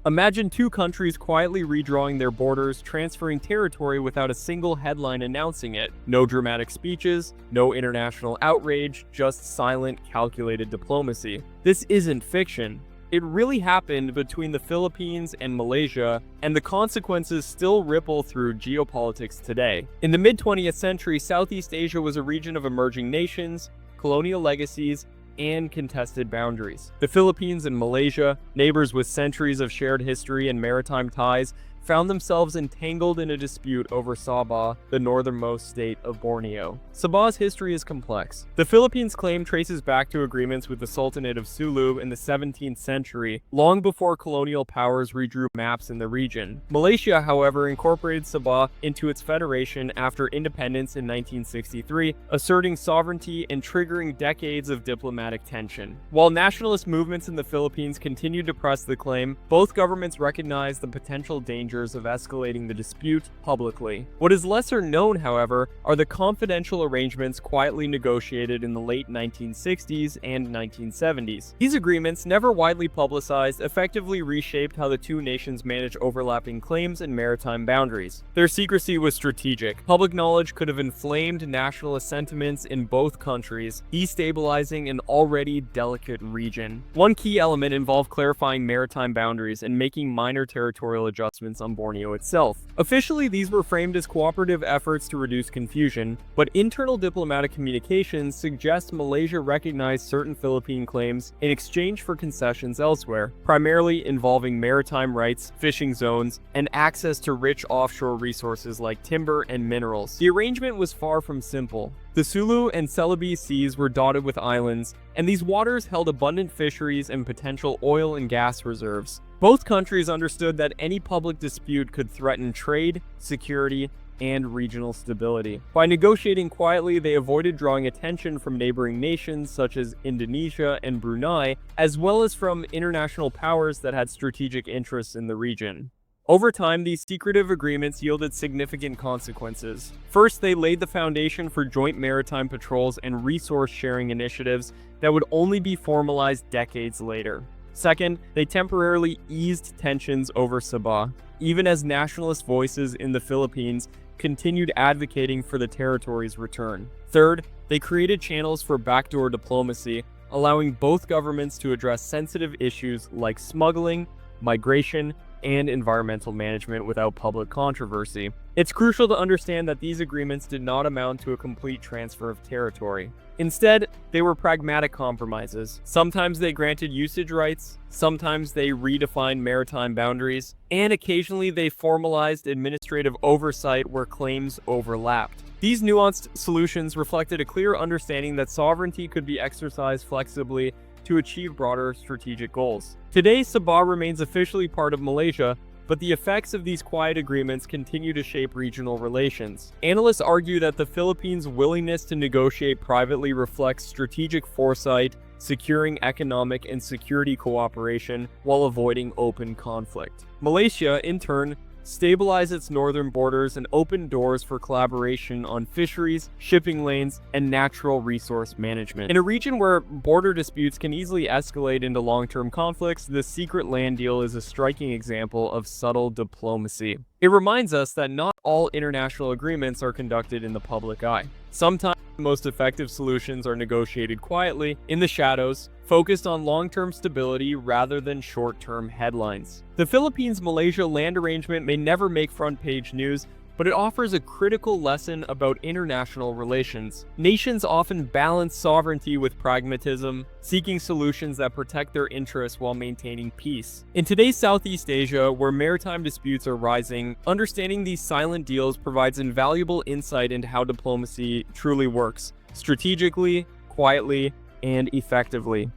Imagine two countries quietly redrawing their borders, transferring territory without a single headline announcing it. No dramatic speeches, no international outrage, just silent, calculated diplomacy. This isn't fiction. It really happened between the Philippines and Malaysia, and the consequences still ripple through geopolitics today. In the mid-20th century, Southeast Asia was a region of emerging nations, colonial legacies, and contested boundaries. The Philippines and Malaysia, neighbors with centuries of shared history and maritime ties, found themselves entangled in a dispute over Sabah, the northernmost state of Borneo. Sabah's history is complex. The Philippines' claim traces back to agreements with the Sultanate of Sulu in the 17th century, long before colonial powers redrew maps in the region. Malaysia, however, incorporated Sabah into its federation after independence in 1963, asserting sovereignty and triggering decades of diplomatic tension. While nationalist movements in the Philippines continued to press the claim, both governments recognized the potential dangers of escalating the dispute publicly. What is lesser known, however, are the confidential arrangements quietly negotiated in the late 1960s and 1970s. These agreements, never widely publicized, effectively reshaped how the two nations manage overlapping claims and maritime boundaries. Their secrecy was strategic. Public knowledge could have inflamed nationalist sentiments in both countries, destabilizing an already delicate region. One key element involved clarifying maritime boundaries and making minor territorial adjustments on Borneo itself. Officially, these were framed as cooperative efforts to reduce confusion, but internal diplomatic communications suggest Malaysia recognized certain Philippine claims in exchange for concessions elsewhere, primarily involving maritime rights, fishing zones, and access to rich offshore resources like timber and minerals. The arrangement was far from simple. The Sulu and Celebes seas were dotted with islands, and these waters held abundant fisheries and potential oil and gas reserves. Both countries understood that any public dispute could threaten trade, security, and regional stability. By negotiating quietly, they avoided drawing attention from neighboring nations such as Indonesia and Brunei, as well as from international powers that had strategic interests in the region. Over time, these secretive agreements yielded significant consequences. First, they laid the foundation for joint maritime patrols and resource-sharing initiatives that would only be formalized decades later. Second, they temporarily eased tensions over Sabah, even as nationalist voices in the Philippines continued advocating for the territory's return. Third, they created channels for backdoor diplomacy, allowing both governments to address sensitive issues like smuggling, migration, and environmental management without public controversy. It's crucial to understand that these agreements did not amount to a complete transfer of territory. Instead, they were pragmatic compromises. Sometimes they granted usage rights, sometimes they redefined maritime boundaries, and occasionally they formalized administrative oversight where claims overlapped. These nuanced solutions reflected a clear understanding that sovereignty could be exercised flexibly to achieve broader strategic goals. Today, Sabah remains officially part of Malaysia, but the effects of these quiet agreements continue to shape regional relations. Analysts argue that the Philippines' willingness to negotiate privately reflects strategic foresight, securing economic and security cooperation while avoiding open conflict. Malaysia, in turn, stabilize its northern borders and open doors for collaboration on fisheries, shipping lanes, and natural resource management. In a region where border disputes can easily escalate into long-term conflicts, the secret land deal is a striking example of subtle diplomacy. It reminds us that not all international agreements are conducted in the public eye. Sometimes the most effective solutions are negotiated quietly, in the shadows, focused on long-term stability rather than short-term headlines. The Philippines-Malaysia land arrangement may never make front-page news, but it offers a critical lesson about international relations. Nations often balance sovereignty with pragmatism, seeking solutions that protect their interests while maintaining peace. In today's Southeast Asia, where maritime disputes are rising, understanding these silent deals provides invaluable insight into how diplomacy truly works, strategically, quietly, and effectively.